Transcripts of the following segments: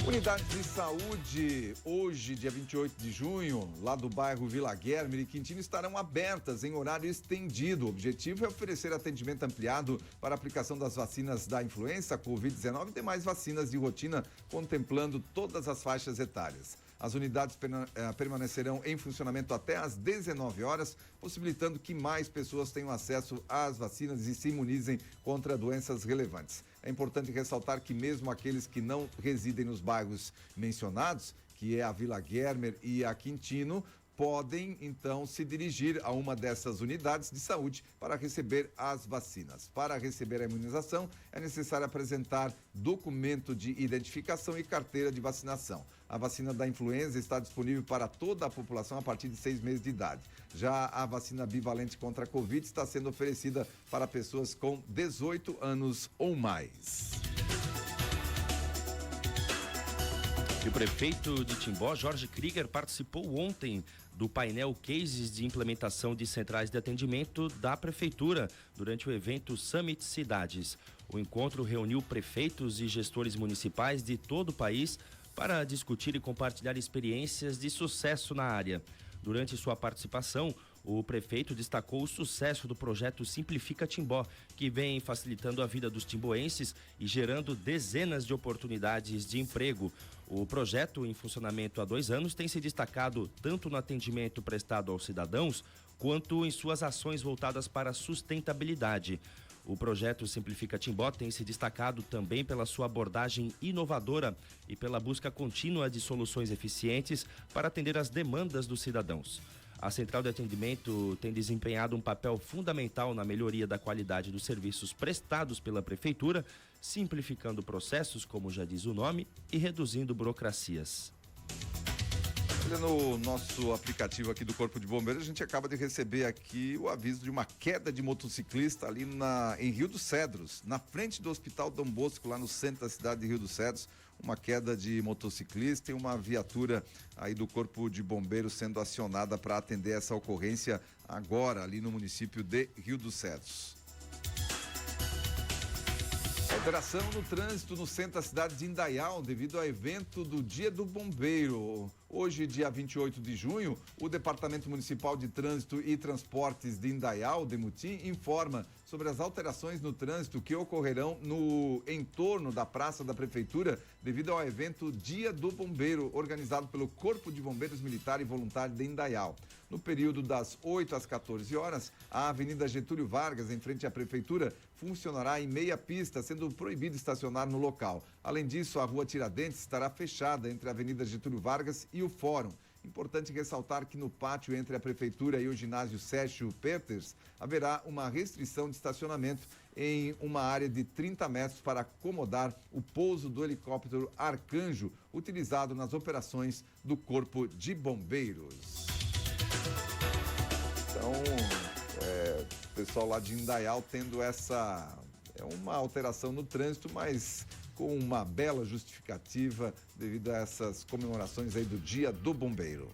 Unidades de saúde, hoje, dia 28 de junho, lá do bairro Vila Guilherme e Quintino, estarão abertas em horário estendido. O objetivo é oferecer atendimento ampliado para a aplicação das vacinas da influenza, Covid-19 e demais vacinas de rotina, contemplando todas as faixas etárias. As unidades permanecerão em funcionamento até às 19 horas, possibilitando que mais pessoas tenham acesso às vacinas e se imunizem contra doenças relevantes. É importante ressaltar que mesmo aqueles que não residem nos bairros mencionados, que é a Vila Guilherme e a Quintino, podem, então, se dirigir a uma dessas unidades de saúde para receber as vacinas. Para receber a imunização, é necessário apresentar documento de identificação e carteira de vacinação. A vacina da influenza está disponível para toda a população a partir de 6 meses de idade. Já a vacina bivalente contra a Covid está sendo oferecida para pessoas com 18 anos ou mais. O prefeito de Timbó, Jorge Krieger, participou ontem do painel Cases de implementação de centrais de atendimento da prefeitura durante o evento Summit Cidades. O encontro reuniu prefeitos e gestores municipais de todo o país para discutir e compartilhar experiências de sucesso na área. Durante sua participação, o prefeito destacou o sucesso do projeto Simplifica Timbó, que vem facilitando a vida dos timboenses e gerando dezenas de oportunidades de emprego. O projeto, em funcionamento há 2 anos, tem se destacado tanto no atendimento prestado aos cidadãos, quanto em suas ações voltadas para a sustentabilidade. O projeto Simplifica Timbó tem se destacado também pela sua abordagem inovadora e pela busca contínua de soluções eficientes para atender às demandas dos cidadãos. A Central de Atendimento tem desempenhado um papel fundamental na melhoria da qualidade dos serviços prestados pela Prefeitura, simplificando processos, como já diz o nome, e reduzindo burocracias. Olha, no nosso aplicativo aqui do Corpo de Bombeiros, a gente acaba de receber aqui o aviso de uma queda de motociclista ali em Rio dos Cedros, na frente do Hospital Dom Bosco, lá no centro da cidade de Rio dos Cedros. Uma queda de motociclista e uma viatura aí do Corpo de Bombeiros sendo acionada para atender essa ocorrência agora ali no município de Rio dos Cedros. Alteração no trânsito no centro da cidade de Indaial devido ao evento do Dia do Bombeiro. Hoje, dia 28 de junho, o Departamento Municipal de Trânsito e Transportes de Indaial, Demutim, informa sobre as alterações no trânsito que ocorrerão no entorno da Praça da Prefeitura devido ao evento Dia do Bombeiro, organizado pelo Corpo de Bombeiros Militar e Voluntário de Indaial. No período das 8 às 14 horas, a Avenida Getúlio Vargas, em frente à Prefeitura, funcionará em meia pista, sendo proibido estacionar no local. Além disso, a Rua Tiradentes estará fechada entre a Avenida Getúlio Vargas e o Fórum. Importante ressaltar que no pátio entre a Prefeitura e o ginásio Sérgio Peters haverá uma restrição de estacionamento em uma área de 30 metros para acomodar o pouso do helicóptero Arcanjo, utilizado nas operações do Corpo de Bombeiros. Então, o pessoal lá de Indaial tendo uma alteração no trânsito, mas com uma bela justificativa devido a essas comemorações aí do Dia do Bombeiro.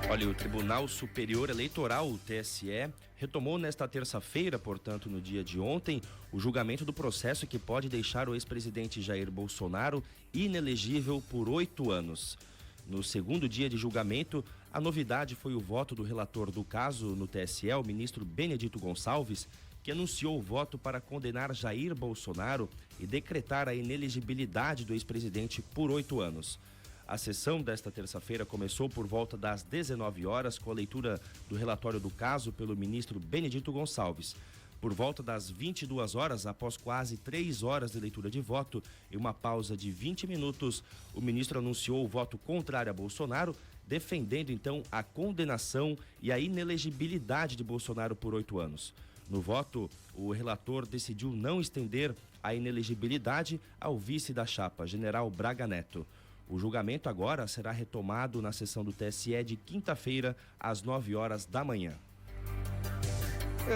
Olha, o Tribunal Superior Eleitoral, o TSE, retomou nesta terça-feira, portanto no dia de ontem, o julgamento do processo que pode deixar o ex-presidente Jair Bolsonaro inelegível por 8 anos. No segundo dia de julgamento, a novidade foi o voto do relator do caso no TSE, o ministro Benedito Gonçalves, que anunciou o voto para condenar Jair Bolsonaro e decretar a inelegibilidade do ex-presidente por 8 anos. A sessão desta terça-feira começou por volta das 19 horas com a leitura do relatório do caso pelo ministro Benedito Gonçalves. Por volta das 22 horas, após quase 3 horas de leitura de voto e uma pausa de 20 minutos, o ministro anunciou o voto contrário a Bolsonaro, defendendo então a condenação e a inelegibilidade de Bolsonaro por 8 anos. No voto, o relator decidiu não estender a inelegibilidade ao vice da chapa, general Braga Neto. O julgamento agora será retomado na sessão do TSE de quinta-feira, às 9 horas da manhã.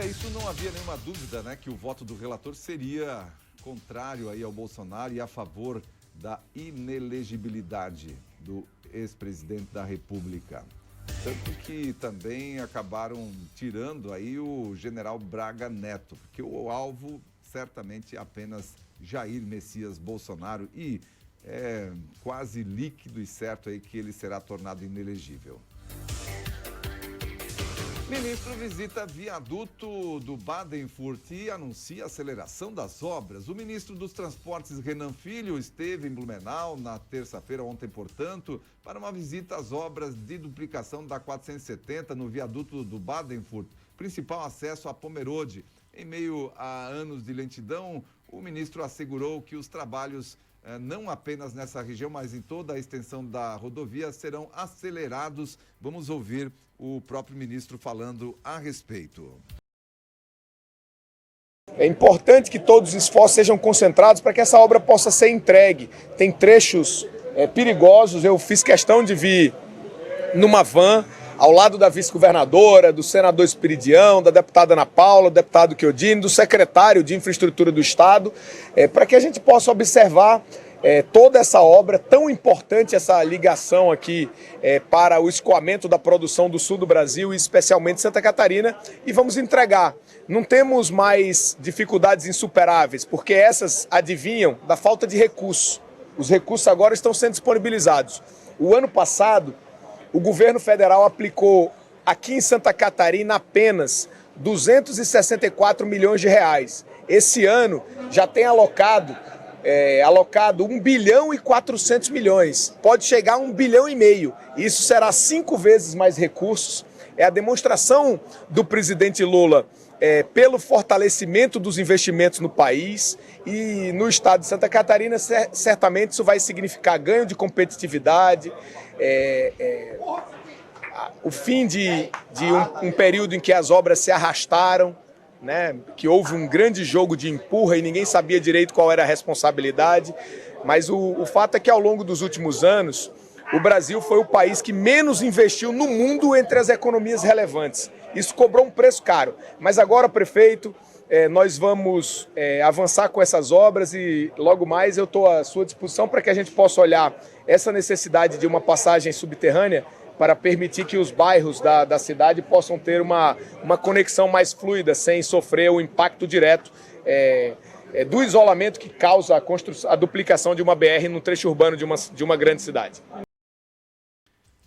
Isso não havia nenhuma dúvida, né, que o voto do relator seria contrário aí ao Bolsonaro e a favor da inelegibilidade do ex-presidente da República. Tanto que também acabaram tirando aí o general Braga Neto, porque o alvo certamente apenas Jair Messias Bolsonaro e é quase líquido e certo aí que ele será tornado inelegível. Ministro visita viaduto do Badenfurt e anuncia aceleração das obras. O ministro dos Transportes, Renan Filho, esteve em Blumenau na terça-feira, ontem, portanto, para uma visita às obras de duplicação da 470 no viaduto do Badenfurt, principal acesso a Pomerode. Em meio a anos de lentidão, o ministro assegurou que os trabalhos, não apenas nessa região, mas em toda a extensão da rodovia, serão acelerados. Vamos ouvir o próprio ministro falando a respeito. É importante que todos os esforços sejam concentrados para que essa obra possa ser entregue. Tem trechos perigosos, eu fiz questão de vir numa van, ao lado da vice-governadora, do senador Espiridião, da deputada Ana Paula, do deputado Chiodini, do secretário de Infraestrutura do Estado, para que a gente possa observar toda essa obra tão importante, essa ligação aqui para o escoamento da produção do sul do Brasil e especialmente Santa Catarina, e vamos entregar. Não temos mais dificuldades insuperáveis, porque essas advinham da falta de recursos. Os recursos agora estão sendo disponibilizados. O ano passado, o governo federal aplicou aqui em Santa Catarina apenas 264 milhões de reais. Esse ano já tem alocado 1 bilhão e 400 milhões. Pode chegar a 1 bilhão e meio. Isso será 5 vezes mais recursos. É a demonstração do presidente Lula pelo fortalecimento dos investimentos no país e no estado de Santa Catarina. Certamente isso vai significar ganho de competitividade, o fim de um período em que as obras se arrastaram, né, que houve um grande jogo de empurra e ninguém sabia direito qual era a responsabilidade, mas o fato é que ao longo dos últimos anos, o Brasil foi o país que menos investiu no mundo entre as economias relevantes. Isso cobrou um preço caro, mas agora, prefeito, nós vamos avançar com essas obras e logo mais eu estou à sua disposição para que a gente possa olhar essa necessidade de uma passagem subterrânea para permitir que os bairros da cidade possam ter uma conexão mais fluida, sem sofrer o impacto direto do isolamento que causa a duplicação de uma BR no trecho urbano de uma grande cidade.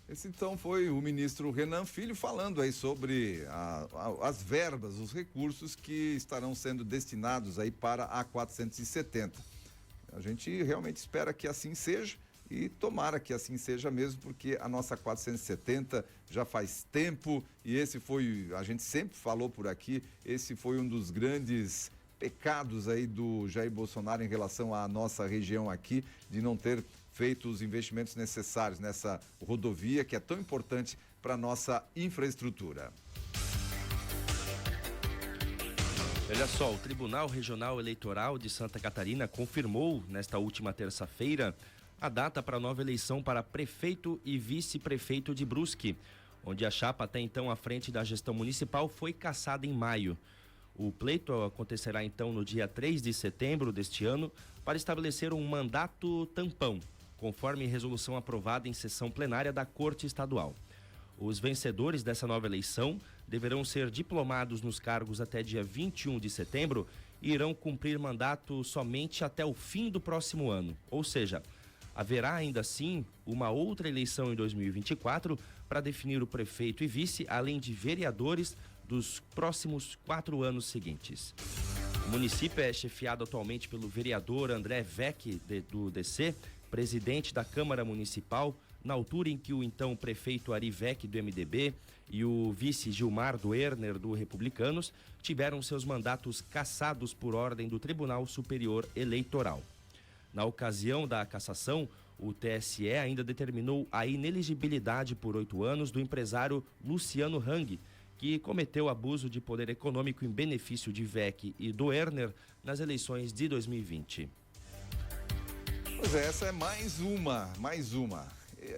Esse então foi o ministro Renan Filho falando aí sobre as verbas, os recursos que estarão sendo destinados aí para a 470. A gente realmente espera que assim seja. E tomara que assim seja mesmo, porque a nossa 470 já faz tempo e a gente sempre falou por aqui, esse foi um dos grandes pecados aí do Jair Bolsonaro em relação à nossa região aqui, de não ter feito os investimentos necessários nessa rodovia que é tão importante para a nossa infraestrutura. Olha só, o Tribunal Regional Eleitoral de Santa Catarina confirmou nesta última terça-feira a data para a nova eleição para prefeito e vice-prefeito de Brusque, onde a chapa até então à frente da gestão municipal foi cassada em maio. O pleito acontecerá então no dia 3 de setembro deste ano para estabelecer um mandato tampão, conforme resolução aprovada em sessão plenária da Corte Estadual. Os vencedores dessa nova eleição deverão ser diplomados nos cargos até dia 21 de setembro e irão cumprir mandato somente até o fim do próximo ano, ou seja, haverá ainda assim uma outra eleição em 2024 para definir o prefeito e vice, além de vereadores dos próximos 4 anos seguintes. O município é chefiado atualmente pelo vereador André Vec, do DC, presidente da Câmara Municipal, na altura em que o então prefeito Ari Vec, do MDB, e o vice Gilmar Doerner, do Republicanos, tiveram seus mandatos cassados por ordem do Tribunal Superior Eleitoral. Na ocasião da cassação, o TSE ainda determinou a inelegibilidade por 8 anos do empresário Luciano Hang, que cometeu abuso de poder econômico em benefício de Vec e Doerner nas eleições de 2020. Pois é, essa é mais uma.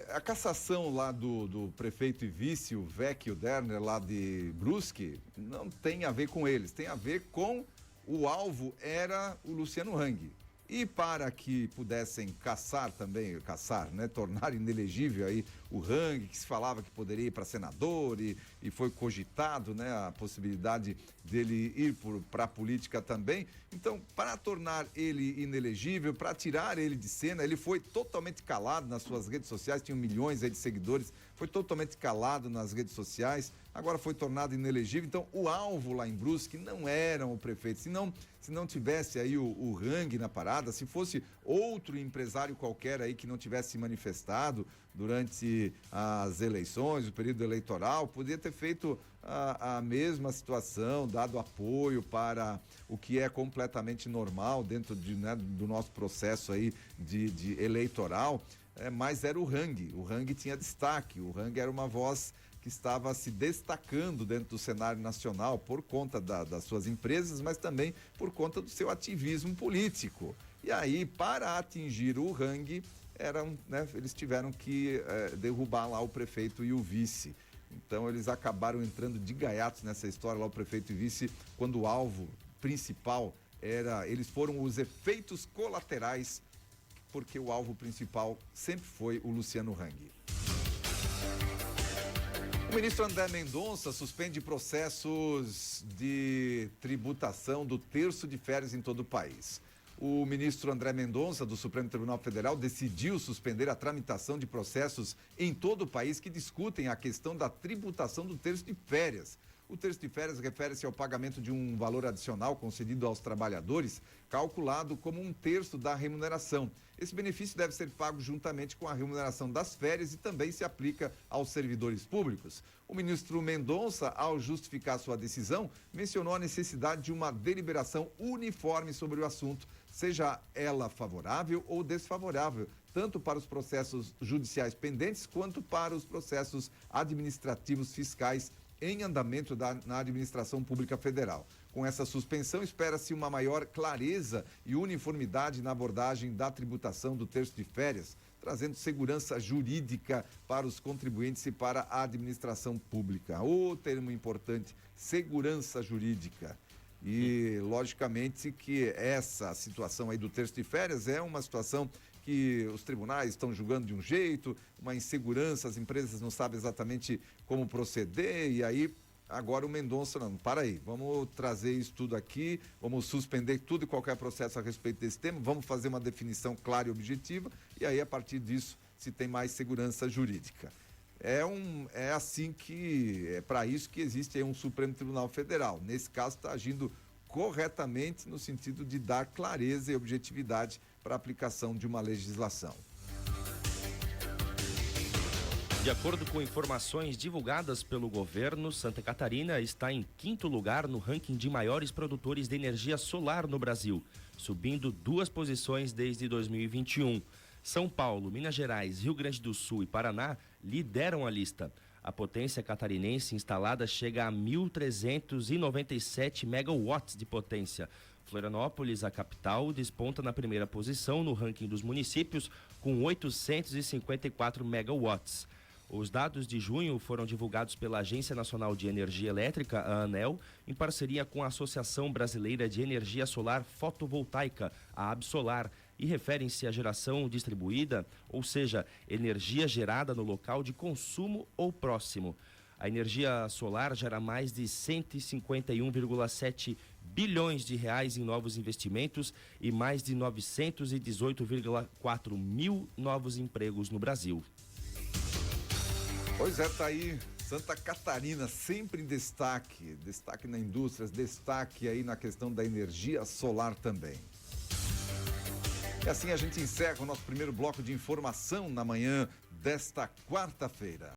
A cassação lá do prefeito e vice, o Vec e o Doerner, lá de Brusque, não tem a ver com eles, tem a ver com o alvo era o Luciano Hang. E para que pudessem tornar inelegível aí o Hang, que se falava que poderia ir para senador e foi cogitado, né, a possibilidade dele ir para a política também. Então, para tornar ele inelegível, para tirar ele de cena, ele foi totalmente calado nas suas redes sociais, tinha milhões aí de seguidores, foi totalmente calado nas redes sociais, agora foi tornado inelegível. Então, o alvo lá em Brusque não era o prefeito, se não tivesse aí o Hang na parada, se fosse outro empresário qualquer aí que não tivesse se manifestado durante as eleições, o período eleitoral, poderia ter feito a mesma situação, dado apoio para o que é completamente normal dentro do nosso processo aí de eleitoral, mas era o Hang. O Hang tinha destaque, o Hang era uma voz que estava se destacando dentro do cenário nacional por conta das suas empresas, mas também por conta do seu ativismo político. E aí, para atingir o Hang, eles tiveram que derrubar lá o prefeito e o vice. Então, eles acabaram entrando de gaiatos nessa história lá, o prefeito e vice, quando o alvo principal eles foram os efeitos colaterais, porque o alvo principal sempre foi o Luciano Hang. O ministro André Mendonça suspende processos de tributação do terço de férias em todo o país. O ministro André Mendonça, do Supremo Tribunal Federal, decidiu suspender a tramitação de processos em todo o país que discutem a questão da tributação do terço de férias. O terço de férias refere-se ao pagamento de um valor adicional concedido aos trabalhadores, calculado como um terço da remuneração. Esse benefício deve ser pago juntamente com a remuneração das férias e também se aplica aos servidores públicos. O ministro Mendonça, ao justificar sua decisão, mencionou a necessidade de uma deliberação uniforme sobre o assunto, seja ela favorável ou desfavorável, tanto para os processos judiciais pendentes quanto para os processos administrativos fiscais em andamento na administração pública federal. Com essa suspensão, espera-se uma maior clareza e uniformidade na abordagem da tributação do terço de férias, trazendo segurança jurídica para os contribuintes e para a administração pública. O termo importante, segurança jurídica. E, logicamente, que essa situação aí do terço de férias é uma situação que os tribunais estão julgando de um jeito, uma insegurança, as empresas não sabem exatamente como proceder, e aí agora o Mendonça, não, para aí, vamos trazer isso tudo aqui, vamos suspender tudo e qualquer processo a respeito desse tema, vamos fazer uma definição clara e objetiva, e aí a partir disso se tem mais segurança jurídica. É assim que, é para isso que existe aí um Supremo Tribunal Federal. Nesse caso está agindo corretamente no sentido de dar clareza e objetividade para a aplicação de uma legislação. De acordo com informações divulgadas pelo governo, Santa Catarina está em 5º lugar no ranking de maiores produtores de energia solar no Brasil, subindo 2 posições desde 2021. São Paulo, Minas Gerais, Rio Grande do Sul e Paraná lideram a lista. A potência catarinense instalada chega a 1.397 megawatts de potência. Florianópolis, a capital, desponta na primeira posição no ranking dos municípios com 854 megawatts. Os dados de junho foram divulgados pela Agência Nacional de Energia Elétrica, a ANEEL, em parceria com a Associação Brasileira de Energia Solar Fotovoltaica, a Absolar, e referem-se à geração distribuída, ou seja, energia gerada no local de consumo ou próximo. A energia solar gera mais de 151,7 bilhões de reais em novos investimentos e mais de 918,4 mil novos empregos no Brasil. Pois é, tá aí, Santa Catarina sempre em destaque na indústria, destaque aí na questão da energia solar também. E assim a gente encerra o nosso primeiro bloco de informação na manhã desta quarta-feira.